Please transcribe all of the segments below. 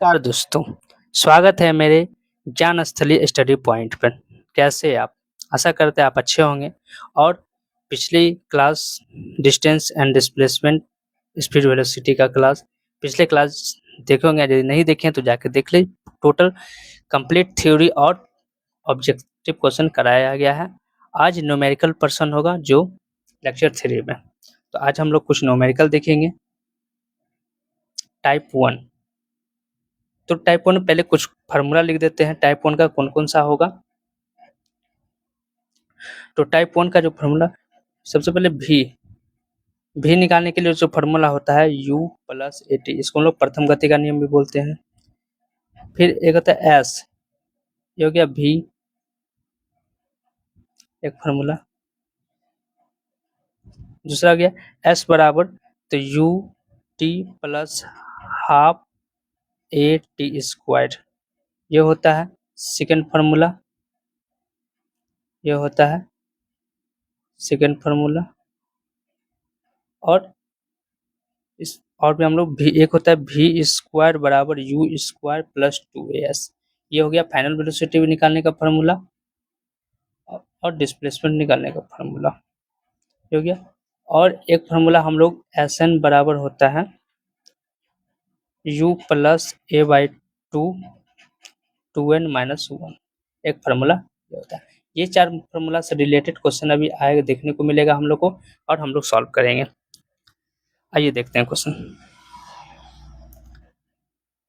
नमस्कार दोस्तों, स्वागत है मेरे ज्ञान स्थली स्टडी पॉइंट पर। कैसे हैं आप? आशा करते हैं आप अच्छे होंगे और पिछली class distance and displacement speed velocity का क्लास पिछले क्लास देखे होंगे, यदि नहीं देखे हैं तो जाकर देख लें। टोटल कंप्लीट थ्योरी और ऑब्जेक्टिव क्वेश्चन कराया गया है। आज न्यूमेरिकल पर्सन होगा जो लेक्चर 3 में। तो आज हम लोग कुछ न्यूमेरिकल देखेंगे। टाइप 1। तो टाइप 1 में पहले कुछ फार्मूला लिख देते हैं, टाइप 1 का कौन-कौन सा होगा। तो टाइप 1 का जो फार्मूला सबसे पहले भी निकालने के लिए जो फार्मूला होता है u प्लस at, इसको हम लोग प्रथम गति का नियम भी बोलते हैं। फिर एक होता है s, ये हो गया v एक फार्मूला। दूसरा हो गया s बराबर तो u t plus half a t square, ये होता है सेकंड फार्मूला। ये होता है सेकंड फार्मूला। और इस और भी हम लोग भी एक होता है v स्क्वायर बराबर u स्क्वायर प्लस 2as, ये हो गया फाइनल वेलोसिटी निकालने का फार्मूला और डिस्प्लेसमेंट निकालने का फार्मूला, ये हो गया। और एक फार्मूला हम लोग Sn बराबर होता है u plus a by 2n minus 1, एक फार्मूला ये होता है। ये चार फार्मूला से रिलेटेड क्वेश्चन अभी आएगा, देखने को मिलेगा हम लोग को और हम लोग सॉल्व करेंगे। आइए देखते हैं क्वेश्चन।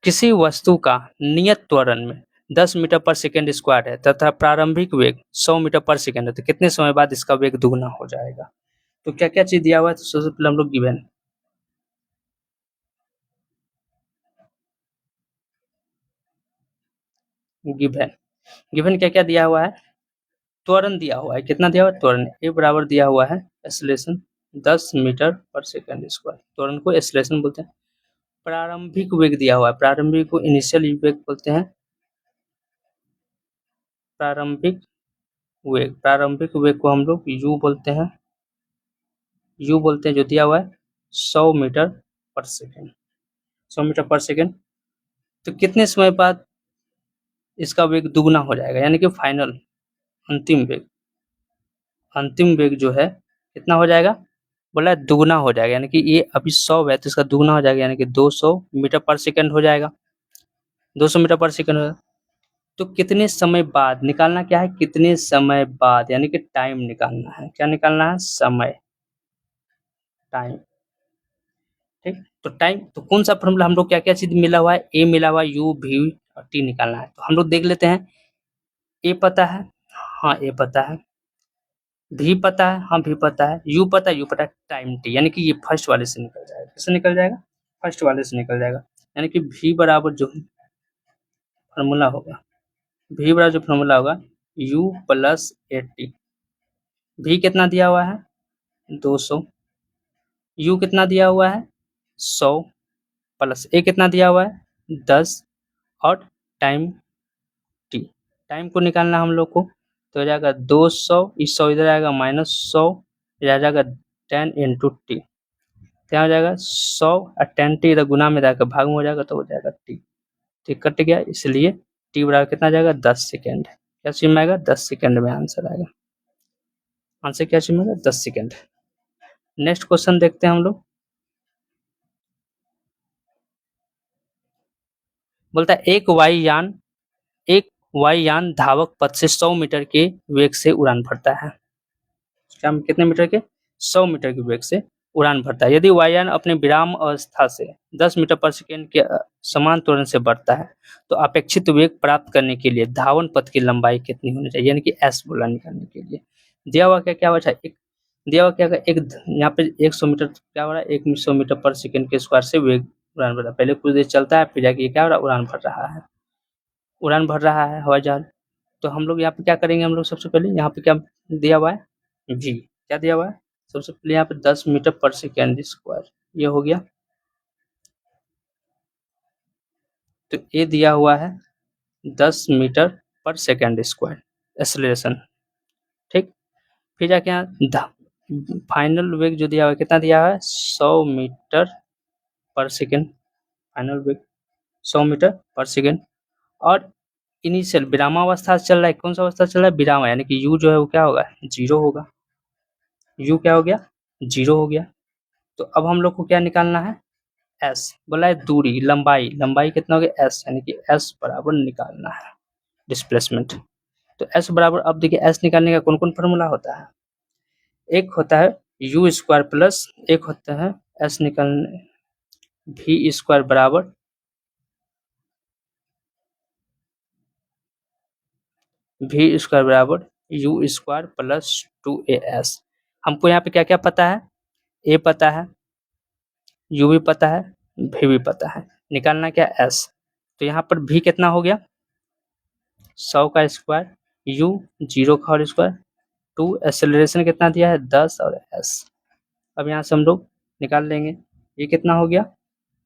किसी वस्तु का नियत त्वरण में 10 मीटर पर सेकेंड स्क्वायर है तथा प्रारंभिक वेग 100 मीटर पर सेकेंड है, तो कितने समय बाद इसका वेग दुगना हो जाएगा। तो क्या क्या चीज दिया हुआ है, तो सबसे पहले हम लोग गिवन गिवन क्या क्या दिया हुआ है। त्वरण दिया हुआ है, कितना दिया हुआ है त्वरण, ए बराबर दिया हुआ है एक्सेलरेशन 10 मीटर पर सेकेंड स्क्वायर, त्वरण को एक्सेलरेशन बोलते हैं। प्रारंभिक वेग दिया हुआ है, प्रारंभिक को इनिशियल वेग बोलते हैं। प्रारंभिक वेग को हम लोग यू बोलते हैं, जो दिया हुआ है 100 मीटर पर सेकेंड, 100 मीटर पर सेकेंड। तो कितने समय बाद इसका वेग दुगना हो जाएगा, यानी कि फाइनल अंतिम वेग जो है कितना हो जाएगा, बोला दुगना हो जाएगा, यानी कि ये अभी 100 है तो इसका दुगना हो जाएगा, यानी कि 200 मीटर पर सेकेंड हो जाएगा। 200 मीटर पर सेकेंड हो, तो कितने समय बाद निकालना, क्या है कितने समय बाद, यानी कि टाइम निकालना है। क्या निकालना है, समय, टाइम। ठीक, तो टाइम, तो कौन सा फॉर्मूला हम लोग क्या क्या चीज मिला हुआ है, ए मिला हुआ है, यू भी और टी निकालना है। तो हम लोग देख लेते हैं। ए पता है, हाँ ए पता है, भी पता है, हाँ भी पता है, यू पता है, टाइम टी, यानी कि ये फर्स्ट वाले से निकल जाएगा। किससे निकल जाएगा, फर्स्ट वाले से निकल जाएगा। यानी कि भी बराबर जो फॉर्मूला होगा, भी बराबर जो फॉर्मूला होगा यू प्लस ए टी। भी कितना दिया हुआ है 200, यू कितना दिया हुआ है 100 प्लस ए कितना दिया हुआ है 10 और टाइम टी। टाइम को निकालना हम लोग को, तो हो जाएगा 200, इस 100 इधर आएगा माइनस 100, इधर आ जाएगा 10 इंटू टी, क्या हो जाएगा 100 और 10 टी इधर गुना में जाकर भाग में हो जाएगा तो हो जाएगा टी। ठीक कट गया, इसलिए टी बराबर कितना जाएगा 10 सेकेंड। क्या चीज में आएगा 10 सेकेंड में आंसर आएगा। आंसर क्या चीज में आएगा 10 सेकेंड। नेक्स्ट क्वेश्चन देखते हैं हम लोग। बोलता है एक वायु यान धावक पथ से 100 मीटर के वेग से उड़ान भरता है। क्या कितने मीटर के, 100 मीटर के वेग से उड़ान भरता है। यदि वायुयान अपने विराम अवस्था से 10 मीटर पर सेकेंड के समान त्वरण से बढ़ता है तो अपेक्षित वेग प्राप्त करने के लिए धावन पथ की लंबाई कितनी होनी चाहिए, यानी कि एस बोला निकालने के लिए। दिया हुआ क्या हुआ, एक दिया हुआ क्या, एक यहाँ पे 100 मीटर क्या हो रहा है, 100 मीटर पर सेकेंड के स्क्वायर से वेग उड़ान भर रहा है। पहले कुछ देर चलता है, फिर जाके ये क्या हो रहा है, उड़ान भर रहा है हवाई जहाज। तो हम लोग यहाँ पे क्या करेंगे, हम लोग सबसे पहले यहाँ पे क्या दिया हुआ है, जी क्या दिया हुआ है, सबसे पहले यहाँ पे 10 मीटर पर सेकेंड स्क्वायर, ये हो गया। तो ये दिया हुआ है 10 मीटर पर सेकेंड स्क्वायर एक्सेलरेशन। ठीक, फिर जाके यहाँ फाइनल वेग जो दिया हुआ है कितना दिया हुआ है 100 मीटर पर सेकेंड, फाइनल वेग 100 मीटर पर सेकेंड। और इनिशियल विरामावस्था से चल रहा है, कौन सा अवस्था चल रहा है, विराम, यानी कि u जो है वो क्या होगा, 0 होगा। u क्या हो गया, 0 हो गया। तो अब हम लोग को क्या निकालना है, s, बोला है दूरी, लंबाई, लंबाई कितना हो गया s, यानी कि s बराबर निकालना है डिस्प्लेसमेंट। तो s बराबर, अब देखिए s निकालने का कौन कौन फॉर्मूला होता है, एक होता है u स्क्वायर प्लस, एक होता है s निकालने v स्क्वायर बराबर v स्क्वायर बराबर u स्क्वायर प्लस 2as। हमको यहाँ पे क्या क्या पता है, a पता है, u भी पता है, v भी पता है, निकालना क्या s। तो यहाँ पर v कितना हो गया 100 का स्क्वायर, u 0 का होल स्क्वायर, 2 एक्सेलरेशन कितना दिया है 10 और s। अब यहाँ से हम लोग निकाल लेंगे, ये कितना हो गया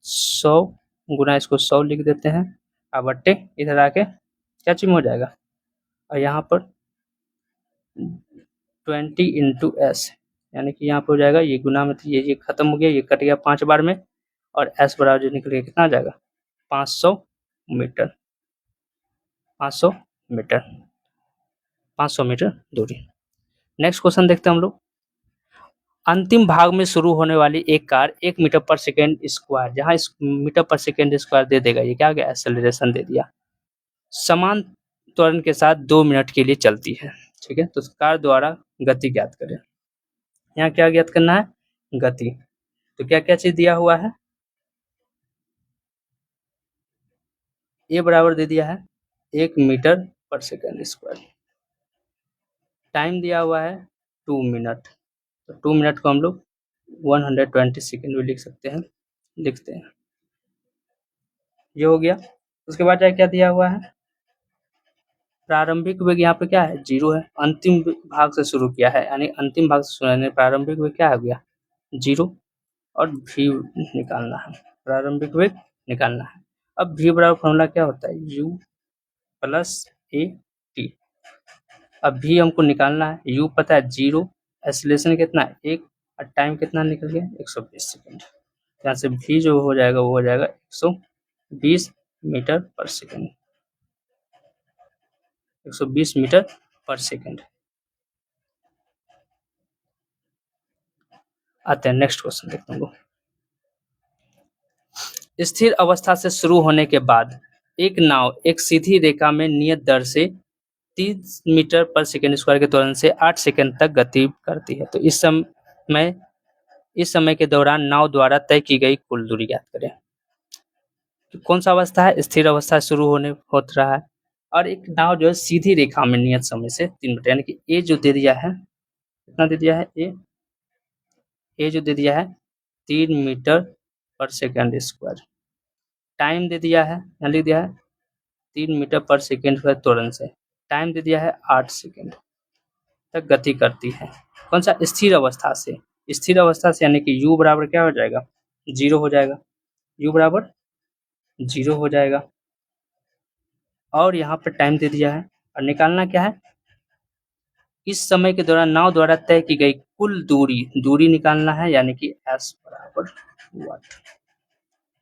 100 गुना, इसको 100 लिख देते हैं, अब बट्टे इधर आके क्या चीज हो जाएगा, और यहाँ पर 20 इंटू एस, यानी कि यहाँ पे हो जाएगा, ये गुना में ये खत्म हो गया, ये कट गया 5 बार में, और एस बराबर जो निकल गया कितना आ जाएगा 500 मीटर, 500 मीटर, 500 मीटर दूरी। नेक्स्ट क्वेश्चन देखते हैं हम लोग, अंतिम भाग में शुरू होने वाली एक कार 1 मीटर पर सेकेंड स्क्वायर, जहां इस मीटर पर सेकेंड स्क्वायर दे देगा, ये क्या आ गया एक्सेलरेशन दे दिया, समान त्वरण के साथ 2 मिनट के लिए चलती है, ठीक है। तो कार द्वारा गति ज्ञात करें, यहाँ क्या ज्ञात करना है, गति। तो क्या क्या चीज दिया हुआ है, ए बराबर दे दिया है 1 मीटर पर सेकेंड स्क्वायर, टाइम दिया हुआ है 2 मिनट, तो 2 मिनट को हम लोग 120 सेकेंड भी लिख सकते हैं, लिखते हैं, ये हो गया। उसके बाद क्या दिया हुआ है, प्रारंभिक वेग यहाँ पे क्या है 0 है, अंतिम भाग से शुरू किया है, यानी अंतिम भाग से शुरू, यानी प्रारंभिक वेग क्या हो गया 0, और v निकालना है, प्रारंभिक वेग निकालना है। अब v बराबर फॉर्मूला क्या होता है, u प्लस ए टी। अब v हमको निकालना है, u पता है 0, एक्सीलरेशन कितना है 1, और टाइम कितना निकल गया 120 सेकेंड। यहाँ से v जो हो जाएगा वो हो जाएगा 120 मीटर पर सेकेंड, 120 मीटर पर सेकेंड। आते हैं नेक्स्ट क्वेश्चन देखते हैं। स्थिर अवस्था से शुरू होने के बाद एक नाव एक सीधी रेखा में नियत दर से 30 मीटर पर सेकेंड स्क्वायर के त्वरण से 8 सेकेंड तक गति करती है। तो इस समय के दौरान नाव द्वारा तय की गई कुल दूरी ज्ञात करें। तो कौन सा अवस्था है, स्थिर अवस्था शुरू होने होता रहा है, और एक नाव जो है सीधी रेखा में नियत समय से 3 मीटर, यानी कि ए जो दे दिया है, कितना दे दिया है, ए जो दे दिया है 3 मीटर पर सेकेंड स्क्वायर, टाइम दे दिया है, यहाँ लिख दिया है 3 मीटर पर सेकेंड स्क्वायर त्वरण से, टाइम दे दिया है 8 सेकेंड तक गति करती है। कौन सा, स्थिर अवस्था से, स्थिर अवस्था से, यानी कि u बराबर क्या हो जाएगा 0 हो जाएगा, u बराबर 0 हो जाएगा, और यहाँ पर टाइम दे दिया है, और निकालना क्या है, इस समय के दौरान नाव द्वारा तय की गई कुल दूरी निकालना है, यानी कि s बराबर वाट,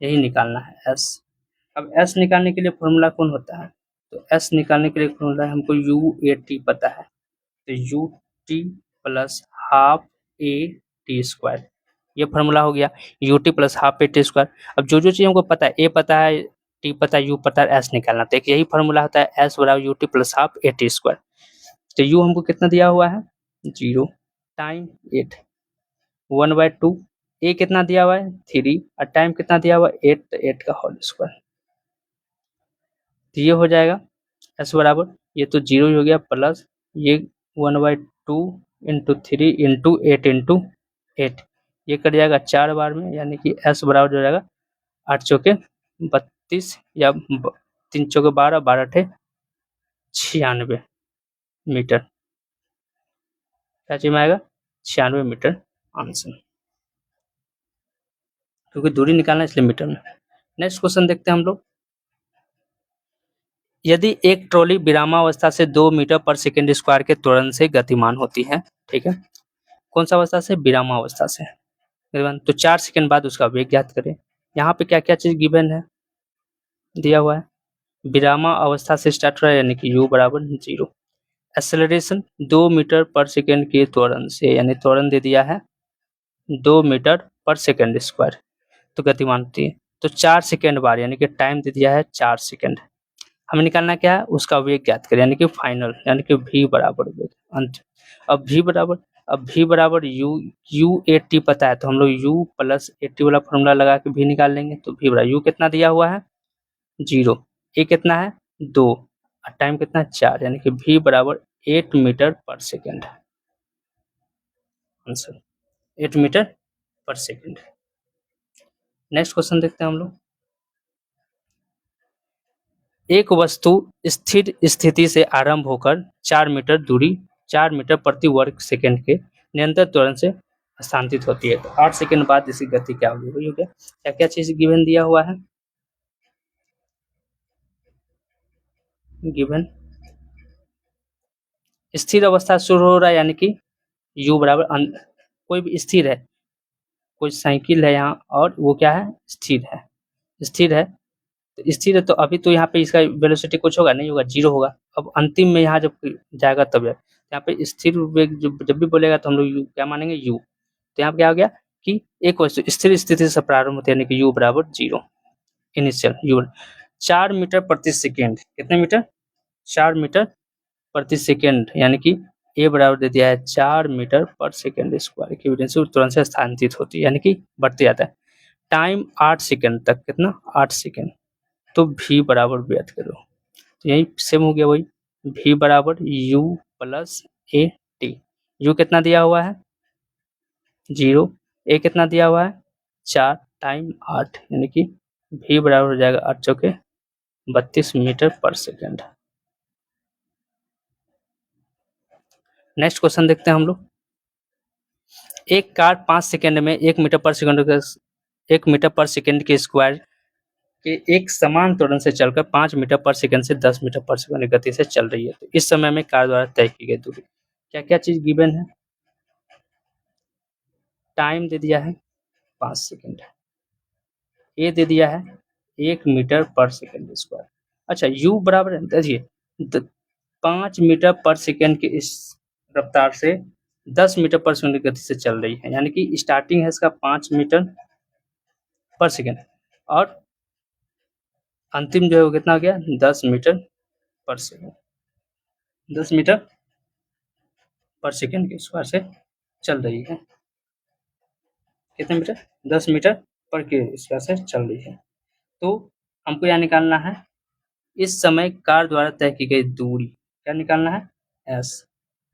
यही निकालना है s। अब s निकालने के लिए फॉर्मूला कौन होता है, तो s निकालने के लिए फॉर्मूला हमको u a t पता है, तो u t plus half a t square, ये फॉर्मूला हो गया u t plus half a t square. अब जो चीज़ हमको पता है, a पता है, t पता है, u पता है, s निकालना, तो यही फॉर्मूला होता है s बराबर u t plus half a t square. तो u हमको कितना दिया हुआ है 0, टाइम 8, 1/2, a कितना दिया हुआ है 3, और टाइम कितना दिया हुआ है 8, तो 8 का होल स्क्वायर। तो ये हो जाएगा s बराबर, ये तो 0 ही हो गया, प्लस ये 1/2 इंटू 3 इंटू 8 इंटू 8, ये कट जाएगा 4 बार में, यानी कि s बराबर हो जाएगा 8 चौके 32, या 3 चौके 12, 12 अठे 96 मीटर, क्या चीज में आएगा 96 मीटर आंसर, क्योंकि दूरी निकालना इसलिए मीटर में। नेक्स्ट क्वेश्चन देखते हैं हम लोग, यदि एक ट्रॉली विरामावस्था से 2 मीटर पर सेकेंड स्क्वायर के त्वरण से गतिमान होती है, ठीक है, कौन सा अवस्था से, विरामावस्था से, तो 4 सेकेंड बाद उसका वेग ज्ञात करें। यहाँ पे क्या क्या चीज गिवन है, दिया हुआ है। विरामावस्था से स्टार्ट हो रहा है यानी कि u बराबर 0। एक्सेलरेशन 2 मीटर पर सेकंड के त्वरण से, यानी त्वरण दे दिया है 2 मीटर पर सेकंड स्क्वायर, तो गतिमान होती है। तो 4 सेकंड बार, यानी कि टाइम दे दिया है 4 सेकंड। हमें निकालना क्या है, उसका वेग ज्ञात करें, यानी कि फाइनल, यानी कि v बराबर वेग अंत। अब v बराबर u 80 पता है, तो हम लोग u प्लस 80 वाला फॉर्मूला लगा के v निकाल लेंगे। तो v बराबर u कितना दिया हुआ है 0, a कितना है 2 और टाइम कितना है 4, यानी कि v बराबर 8 मीटर पर सेकंड। आंसर 8 मीटर पर सेकंड। नेक्स्ट क्वेश्चन देखते हैं हम लोग। एक वस्तु स्थिर स्थिति से आरंभ होकर 4 मीटर प्रति वर्ग सेकंड के निरंतर त्वरण से स्थानांतरित होती है। तो 8 सेकंड बाद इसकी गति क्या होगी, वही हो गया। क्या क्या चीज गिवन दिया हुआ है, गिवन स्थिर अवस्था शुरू हो रहा है, यानी कि u बराबर कोई भी स्थिर है, कोई साइकिल है यहाँ और वो क्या है स्थिर है, स्थिर है तो स्थिर है, तो अभी तो यहाँ पे इसका वेलोसिटी कुछ होगा नहीं, होगा 0 होगा। अब अंतिम में यहाँ जब जाएगा तब यहाँ पे स्थिर वेग जब भी बोलेगा तो हम लोग u क्या मानेंगे u। तो यहाँ पे क्या हो गया कि एक वस्तु स्थिर स्थिति से प्रारंभ होती है, यानी कि u बराबर 0 इनिशियल u। 4 मीटर प्रति सेकेंड, कितने मीटर 4 मीटर प्रति सेकेंड, यानी कि a बराबर दे दिया है 4 मीटर पर सेकेंड स्क्वायर की वजह से तुरंत से स्थानांतरित होती है, यानी कि बढ़ते जाता है। टाइम 8 सेकेंड तक, कितना 8 सेकेंड, तो v बराबर व्यक्त करो, तो यही सेम हो गया वही, v बराबर u plus A T. u कितना दिया हुआ है 0, a कितना दिया हुआ है 4 टाइम 8, यानी कि v बराबर हो जाएगा 8 चौके 32 मीटर पर सेकेंड। नेक्स्ट क्वेश्चन देखते हैं हम लोग। एक कार 5 सेकेंड में 1 मीटर पर सेकेंड के स्क्वायर के एक समान त्वरण से चलकर 5 मीटर पर सेकंड से 10 मीटर पर सेकंड की गति से चल रही है। तो इस समय में कार द्वारा तय की गई दूरी, क्या क्या चीज गिवन है, टाइम दे दिया है 5 सेकंड, ए दे दिया है 1 मीटर पर सेकंड स्क्वायर। अच्छा u बराबर है, देखिए 5 मीटर पर सेकंड की इस रफ्तार से 10 मीटर पर सेकंड की गति से चल रही है, यानी कि स्टार्टिंग है इसका 5 मीटर पर सेकंड और अंतिम जो है वो कितना हो गया 10 मीटर पर सेकंड, 10 मीटर पर सेकंड के स्क्वायर से चल रही है। कितने मीटर 10 मीटर पर के स्क्वायर से चल रही है। तो हमको यहाँ निकालना है इस समय कार द्वारा तय की गई दूरी, क्या निकालना है s,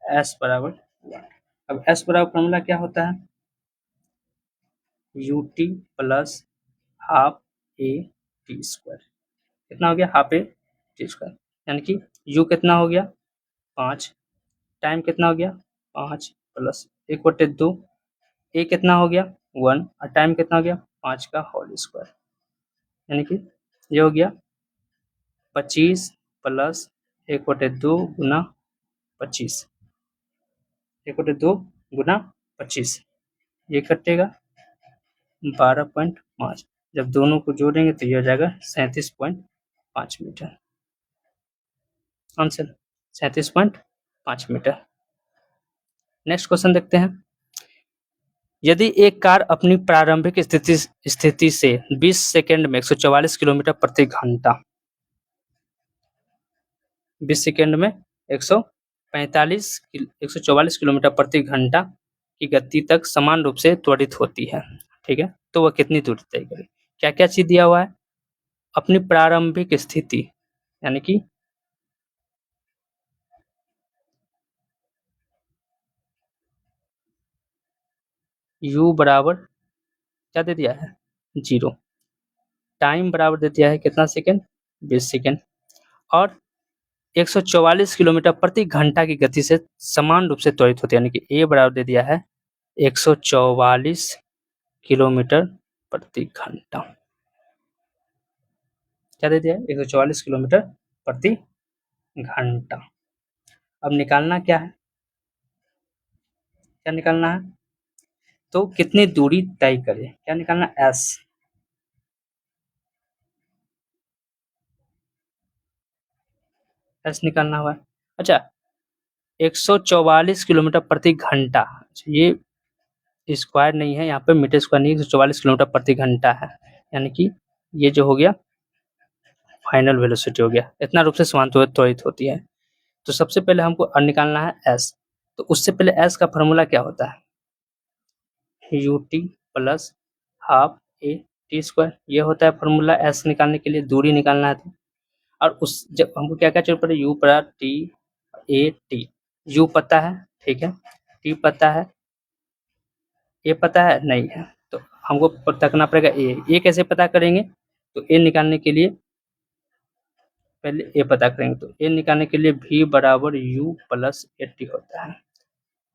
s बराबर 1। अब s बराबर फॉर्मूला क्या होता है ut plus half A T square, कितना हो गया हाफ ए टी स्क्वायर, यानी कि u कितना हो गया 5, टाइम कितना हो गया 5 प्लस 1/2, ए कितना हो गया 1 और टाइम कितना हो गया 5 का होल स्क्वायर, यानी कि ये हो गया 25 प्लस 1/2 गुना 25, 1/2 गुना 25, ये कटेगा 12.5, जब दोनों को जोड़ेंगे तो ये हो जाएगा 37.5 metre. Answer 37.5 metre. Next question देखते हैं। यदि एक कार अपनी प्रारंभिक स्थिति से 20 सेकंड में 144 किलोमीटर प्रति घंटा 20 सेकंड में 144 किलोमीटर प्रति घंटा की गति तक समान रूप से त्वरित होती है, ठीक है, तो वह कितनी दूरी तय करेगी। क्या क्या चीज दिया हुआ है, अपनी प्रारंभिक स्थिति, यानी कि u बराबर क्या दे दिया है 0, टाइम बराबर दे दिया है कितना सेकंड 20 सेकंड और 144 किलोमीटर प्रति घंटा की गति से समान रूप से त्वरित होती है, यानी कि a बराबर दे दिया है 144 किलोमीटर प्रति घंटा, क्या दे दिया है 144 किलोमीटर प्रति घंटा। अब निकालना क्या है, क्या निकालना है, तो कितनी दूरी तय करे, क्या निकालना s, एस निकालना हुआ है। अच्छा, 144 किलोमीटर प्रति घंटा, अच्छा ये स्क्वायर नहीं है, यहाँ पे मीटर स्क्वायर नहीं है, 144 किलोमीटर प्रति घंटा है, यानी कि ये जो हो गया फाइनल वेलोसिटी हो गया, इतना रूप से समांतर त्वरित होती है। तो सबसे पहले हमको निकालना है एस, तो उससे पहले एस का फॉर्मूला क्या होता है, U T plus half A T square, ये होता है फॉर्मूला एस निकालने के लिए, दूरी निकालना है तो। और उस जब हमको क्या क्या जरूरत पड़े, यू पड़ा, टी ए टी, यू पता है, ठीक है, टी पता है, ए पता है नहीं है, तो हमको पता करना पड़ेगा ए कैसे पता करेंगे, तो ए निकालने के लिए पहले ए पता करेंगे, तो ए निकालने के लिए v बराबर u प्लस ए टी होता है,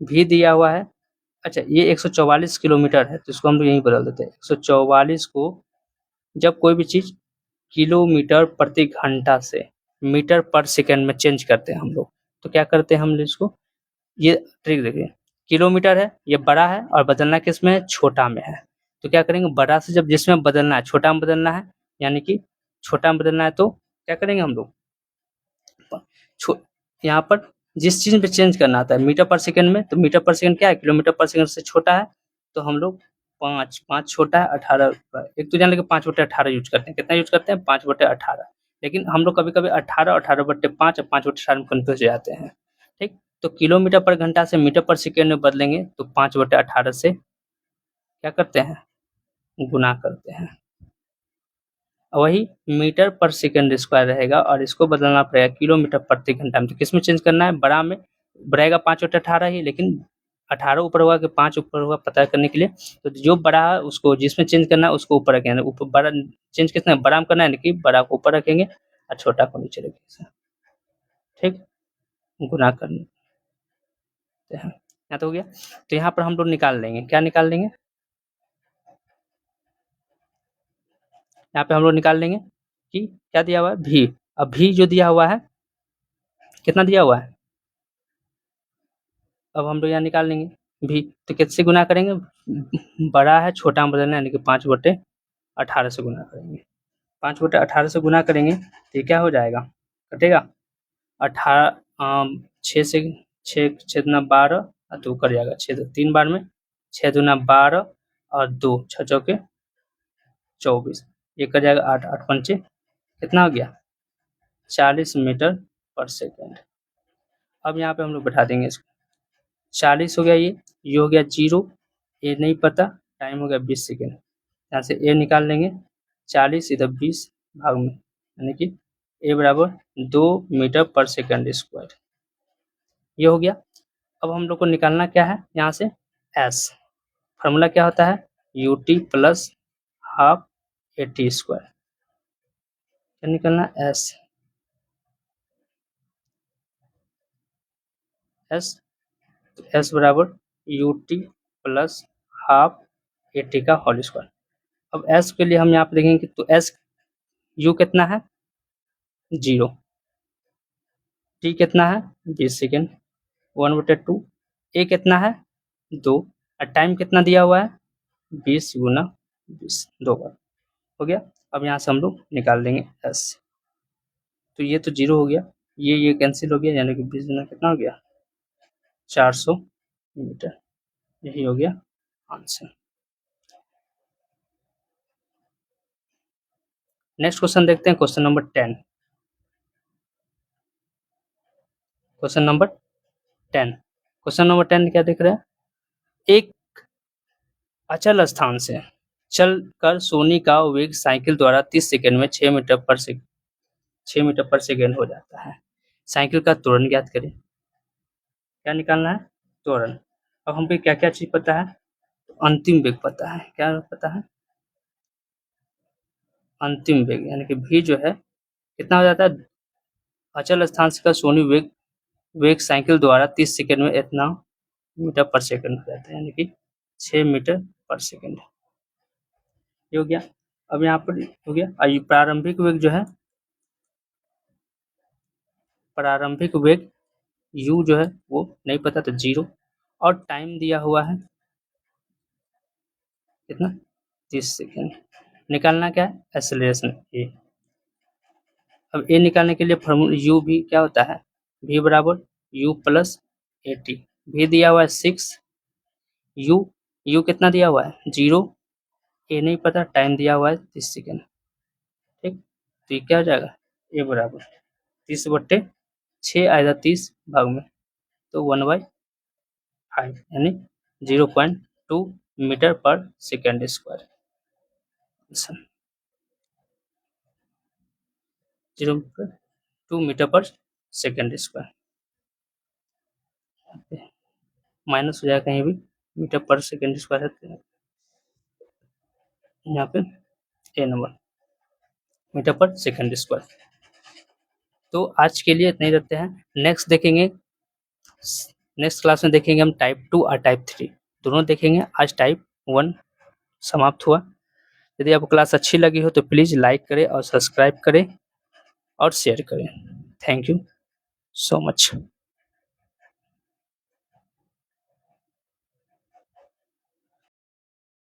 v दिया हुआ है। अच्छा, ये 144 किलोमीटर है, तो इसको हम लोग यहीं बदल देते हैं, 144 को जब कोई भी चीज़ किलोमीटर प्रति घंटा से मीटर पर सेकंड में चेंज करते हैं हम लोग, तो क्या करते हैं हम लोग इसको, ये ट्रिक देखिए, किलोमीटर है, ये बड़ा है और बदलना किस में है, छोटा में है, तो क्या करेंगे, बड़ा से जब जिसमें बदलना है छोटा में बदलना है, यानी कि छोटा में बदलना है, तो क्या करेंगे हम लोग, यहाँ पर जिस चीज़ पे चेंज करना आता है मीटर पर सेकंड में, तो मीटर पर सेकंड क्या है, किलोमीटर पर सेकंड से छोटा है, तो हम लोग 5 छोटा है 18, एक तो जान लेके 5/18 यूज करते हैं, कितना यूज करते हैं, 5/18, लेकिन हम लोग कभी कभी 18/5 और 5/18 में कन्फ्यूज हो जाते हैं, ठीक। तो किलोमीटर पर घंटा से मीटर पर सेकेंड में बदलेंगे, तो 5/18 से क्या करते हैं, गुना करते हैं, वही मीटर पर सेकंड स्क्वायर रहेगा, और इसको बदलना पड़ेगा किलोमीटर प्रति घंटा में, तो किस में चेंज करना है, बड़ा में, रहेगा 5/18 ही, लेकिन 18 ऊपर होगा कि 5 ऊपर होगा पता करने के लिए, तो जो बड़ा है उसको जिसमें चेंज करना है उसको ऊपर रखेंगे, ऊपर बड़ा चेंज कितना है, बड़ा में करना है, कि बड़ा को ऊपर रखेंगे और छोटा को नीचे रखेंगे, ठीक, गुना करने हैं, यहाँ तो हो गया। तो यहाँ पर हम लोग निकाल लेंगे, क्या निकाल लेंगे, यहाँ पे हम लोग निकाल लेंगे कि क्या दिया हुआ है, भी, अब भी जो दिया हुआ है कितना दिया हुआ है, अब हम लोग यहाँ निकाल लेंगे भी, तो किससे गुना करेंगे, बड़ा है छोटा में बदलना है, यानी कि 5/18 से गुना करेंगे, 5/18 से गुना करेंगे, तो ये क्या हो जाएगा, कटेगा, 18 6 से 6 6 दूना 12 और 2 कट जाएगा, 6 तो 3 बार में, 6 दूना 12 और 2 6 चौके 24, ये कट जाएगा 8 8 पंचे कितना हो गया, 40 मीटर पर सेकेंड। अब यहाँ पे हम लोग बैठा देंगे इसको, 40 हो गया, ये हो गया 0, ये नहीं पता, टाइम हो गया 20 सेकेंड, यहाँ से ए निकाल लेंगे, 40 इधर 20 भाग में, यानी कि ए बराबर 2 मीटर पर सेकेंड स्क्वायर, ये हो गया। अब हम लोग को निकालना क्या है, यहाँ से एस, फार्मूला क्या होता है, U T plus half A T square, क्या निकलना, एस, एस, तो एस बराबर U T plus half A T का होल स्क्वायर। अब एस के लिए हम यहाँ पे देखेंगे, तो एस, यू कितना है 0, टी कितना है 20 सेकेंड, 1/2, ए कितना है 2, और टाइम कितना दिया हुआ है 20 गुना 20, 2 बार हो गया। अब यहाँ से हम लोग निकाल देंगे एस, तो ये तो 0 हो गया, ये कैंसिल हो गया, यानी कि 20 गुना कितना हो गया 400 मीटर, यही हो गया आंसर। नेक्स्ट क्वेश्चन देखते हैं, question number 10, question number 10, question number 10 क्या दिख रहा है, एक अचल स्थान से चलकर सोनी का वेग साइकिल द्वारा 30 सेकंड में 6 मीटर पर सेकंड हो जाता है, साइकिल का त्वरण ज्ञात करें, क्या निकालना है, त्वरण। अब हमको क्या क्या चीज पता है, तो अंतिम वेग पता है, क्या पता है, अंतिम वेग, यानी कि भी जो है कितना हो जाता है, अचल स्थान से का सोनी वेग वेग साइकिल द्वारा 30 सेकंड में इतना मीटर पर सेकंड हो जाता है, यानी कि 6 मीटर पर सेकंड, ये हो गया। अब यहाँ पर हो गया, और प्रारंभिक वेग जो है, प्रारंभिक वेग u जो है वो नहीं पता, तो 0, और टाइम दिया हुआ है कितना 30 सेकेंड, निकालना क्या है, एक्सेलरेशन ए, अब ए निकालने के लिए फॉर्मूला यू भी क्या होता है, v बराबर u प्लस ए टी। भी दिया हुआ है 6, यू कितना दिया हुआ है 0, ए नहीं पता, टाइम दिया हुआ है 30 सेकेंड। ठीक, तो ये क्या हो जाएगा, ए बराबर 30/6 आएगा 30 भाग में, तो 1/5 यानी 0.2 मीटर पर सेकेंड स्क्वायर। 0.2 मीटर पर सेकेंड स्क्वायर, माइनस हो जाएगा कहीं भी, मीटर पर सेकेंड स्क्वायर है यहाँ पे ए नंबर, मीटर पर सेकेंड स्क्वायर। तो आज के लिए इतना ही रखते हैं, नेक्स्ट देखेंगे, नेक्स्ट क्लास में देखेंगे हम टाइप 2 और टाइप 3 दोनों देखेंगे। आज टाइप 1 समाप्त हुआ। यदि आपको क्लास अच्छी लगी हो तो प्लीज़ लाइक करें और सब्सक्राइब करें और शेयर करें। Thank you so much.